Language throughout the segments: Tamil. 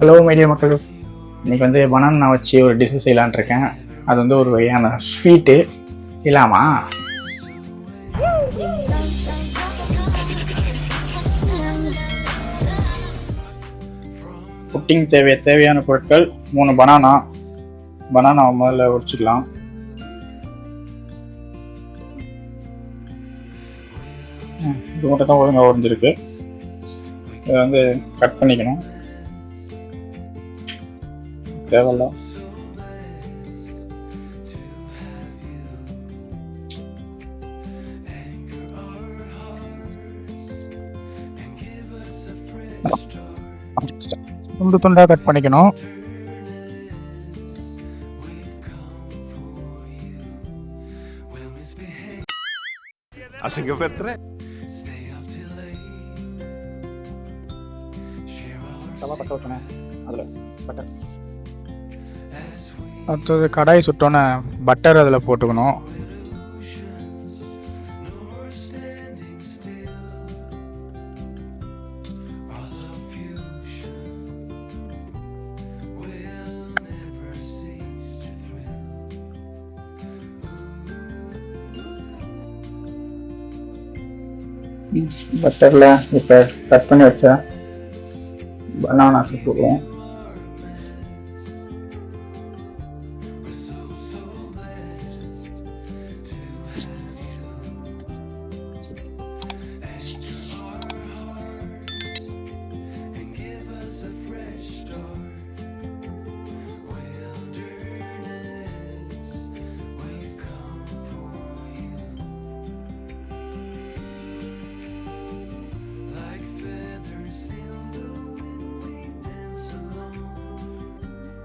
ஹலோ மைடியா மக்கள், இன்னைக்கு வந்து பனானா வச்சு ஒரு டிஷ் செய்யலான் இருக்கேன். அது வந்து ஒரு வகையான ஸ்வீட்டு இல்லாமா. புட்டிங் தேவையான பொருட்கள் 3 பனானாவை முதல்ல உரிச்சிக்கலாம். இது மட்டும் தான் ஒழுங்காக உறிஞ்சிருக்கு. இதை வந்து கட் பண்ணிக்கணும். தேவையில்ல. துண்டு துண்டாக கட் பண்ணிக்கணும். அடுத்தது கடாய் சுட்டோன்னே பட்டர் அதில் போட்டுக்கணும். பட்டரில் இப்போ கட் பண்ணி வச்ச பனானா சுட்டுவோம்.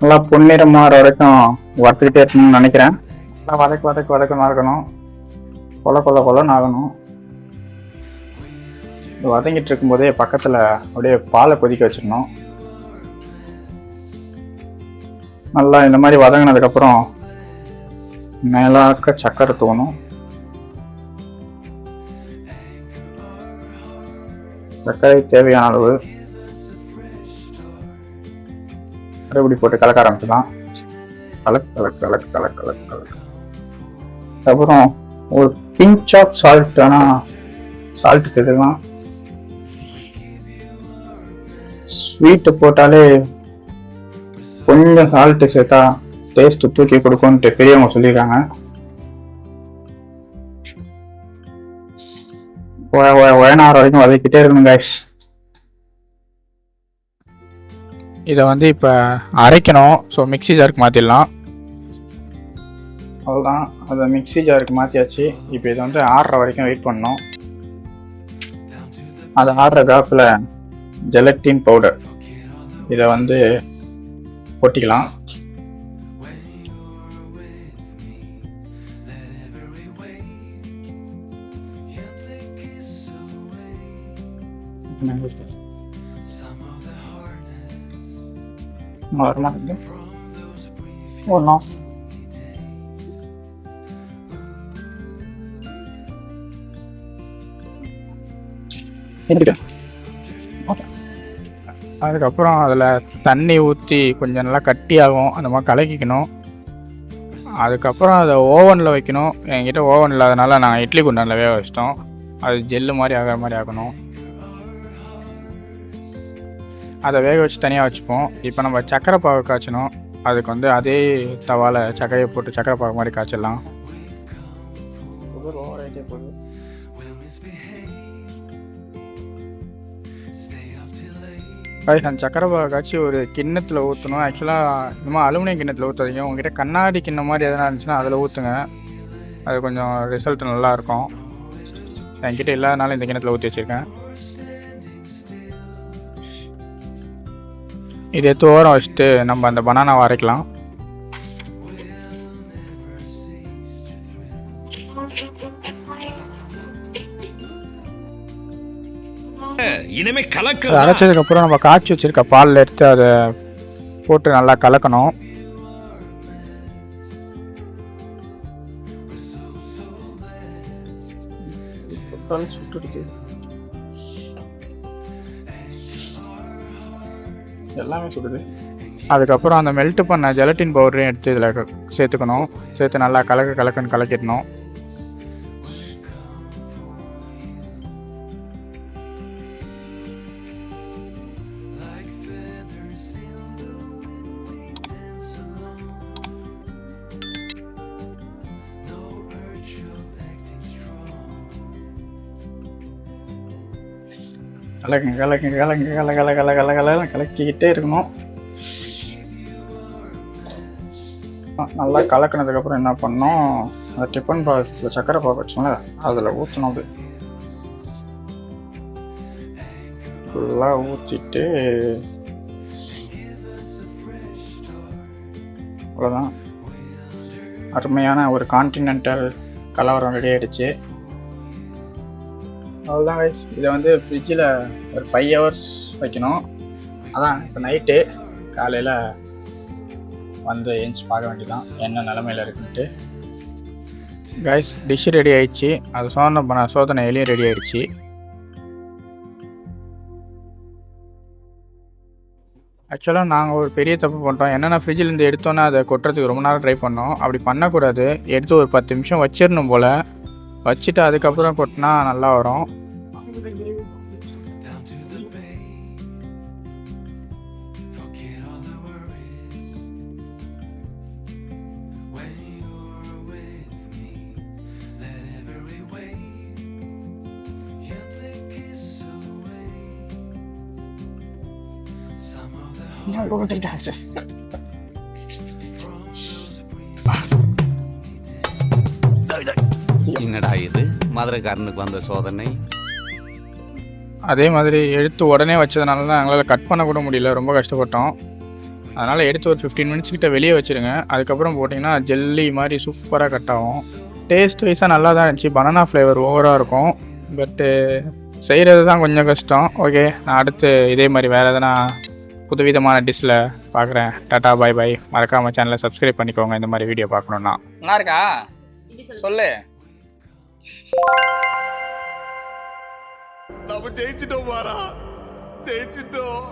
நல்லா பொன்னிறம் மாற வரைக்கும் வறுத்துக்கிட்டே இருக்கணும்னு நினைக்கிறேன். நல்லா வதக்கணும் இருக்கணும். கொலன்னு ஆகணும். வதங்கிட்டு இருக்கும்போதே பக்கத்தில் அப்படியே பாலை கொதிக்க வச்சிடணும். நல்லா இந்த மாதிரி வதங்கினதுக்கப்புறம் மேலாக்க சக்கரை தூணும். சர்க்கரை தேவையான அளவு மறுபடி போட்டு கலக்க ஆரம்பிச்சுதான். கலக்கு. அப்புறம் ஒரு பிஞ்ச் ஆஃப் சால்ட், ஆனால் சால்ட்டுக்கு எதுலாம் ஸ்வீட்டு போட்டாலே கொஞ்சம் சால்ட்டு சேர்த்தா டேஸ்ட் தூக்கி கொடுக்கும்ட்டு பெரியவங்க சொல்லியிருக்காங்க. ஒயனார வரைக்கும் வதக்கிட்டே இருக்கணும் கைஸ். இதை வந்து இப்போ அரைக்கணும். ஸோ மிக்ஸி ஜாருக்கு மாற்றிடலாம். அவ்வளோதான், அதை மிக்ஸி ஜாருக்கு மாற்றியாச்சு. இப்போ இதை வந்து ஆறுற வரைக்கும் வெயிட் பண்ணணும். அது ஆறுற காப்பில் ஜெலட்டின் பவுடர் இதை வந்து கொட்டிக்கலாம். அதுக்கப்புறம் அதில் தண்ணி ஊற்றி கொஞ்சம் நல்லா கட்டியாகும், அந்த மாதிரி கலக்கிக்கணும். அதுக்கப்புறம் அதை ஓவனில் வைக்கணும். என்கிட்ட ஓவன் இல்லாதனால நாங்கள் இட்லி குண்டானில் வேக வச்சிட்டோம். அது ஜெல்லு மாதிரி ஆகிற மாதிரி ஆகணும். அதை வேக வச்சு தனியாக வச்சுப்போம். இப்போ நம்ம சக்கரை பாகு காய்ச்சணும். அதுக்கு வந்து அதே தவால சர்க்கரையை போட்டு சக்கரை பாகு மாதிரி காய்ச்சிடலாம். அந்த சக்கரை பாகு காய்ச்சி ஒரு கிண்ணத்தில் ஊற்றணும். ஆக்சுவலாக இந்த அலுமினியம் கிண்ணத்தில் ஊற்றாதீங்க. உங்ககிட்ட கண்ணாடி கிண்ணம் மாதிரி எதனா இருந்துச்சுன்னா அதில் ஊற்றுங்க. அது கொஞ்சம் ரிசல்ட் நல்லாயிருக்கும். என்கிட்ட இல்லாதனால இந்த கிண்ணத்தில் ஊற்றி வச்சுருக்கேன். இதை தோரம் வச்சுட்டு நம்ம அந்த பனானாவை அரைக்கலாம். அரைச்சதுக்கு அப்புறம் நம்ம காய்ச்சி வச்சிருக்க பாலில் எடுத்து அதை போட்டு நல்லா கலக்கணும். எல்லாமே சுடுது. அதுக்கப்புறம் அந்த மெல்ட் பண்ண ஜெலட்டின் பவுடரையும் எடுத்து இதில் சேர்த்துக்கணும். சேர்த்து நல்லா கலக்குன்னு கலக்கிடணும். கலக்கிக்கிட்டே இருக்கணும். நல்லா கலக்கினதுக்கப்புறம் என்ன பண்ணோம், அந்த டிஃபன் பாக்ஸில் சக்கரை பாகு வச்சோம்ல அதில் ஊற்றணும். அது ஃபுல்லாக ஊற்றிட்டு அவ்வளோதான். அருமையான ஒரு கான்டினென்டல் கலவரம் ரெடி ஆகிடுச்சு. அவ்வளோதான் கைஸ். இதை வந்து ஃப்ரிட்ஜில் ஒரு 5 hours வைக்கணும். அதான் இப்போ நைட்டு, காலையில் வந்து ஏஞ்சி பார்க்க வேண்டியதான் என்ன நிலமையில் இருக்குன்ட்டு. கைஸ் டிஷ்ஷு ரெடி ஆகிடுச்சு. அது சோதனை எலியும் ரெடி ஆகிடுச்சு. ஆக்சுவலாக நாங்கள் ஒரு பெரிய தப்பு பண்ணிட்டோம். என்னென்னா ஃப்ரிட்ஜிலேருந்து எடுத்தோன்னே அதை கொட்டுறதுக்கு ரொம்ப நேரம் ட்ரை பண்ணோம். அப்படி பண்ணக்கூடாது. எடுத்து ஒரு 10 நிமிஷம் வச்சிடணும் போல். வச்சுட்டு அதுக்கப்புறம் கொட்டினா நல்லா வரும். என்னடா இது மதுரைக்காரனுக்கு வந்த சோதனை? அதே மாதிரி எடுத்து உடனே வச்சதுனால தான் எங்களால் கட் பண்ண கூட முடியல. ரொம்ப கஷ்டப்பட்டோம். அதனால் எடுத்து ஒரு 15 minutes கிட்ட வெளியே வச்சுருங்க. அதுக்கப்புறம் போட்டிங்கன்னா ஜெல்லி மாதிரி சூப்பராக கட் ஆகும். டேஸ்ட் வைஸாக நல்லா தான் இருந்துச்சு. பனானா ஃப்ளேவர் ஓவராக இருக்கும். பட்டு செய்கிறது தான் கொஞ்சம் கஷ்டம். ஓகே, நான் அடுத்து இதே மாதிரி வேறு எதனா புதுவிதமான டிஷ்ஷில் பார்க்குறேன். டாட்டா பாய் பாய். மறக்காமல் சேனலை சப்ஸ்கிரைப் பண்ணிக்கோங்க இந்த மாதிரி வீடியோ பார்க்கணுன்னா. நல்லா இருக்கா சொல்லு. நம்ம ஜெயிச்சிட்டோம்.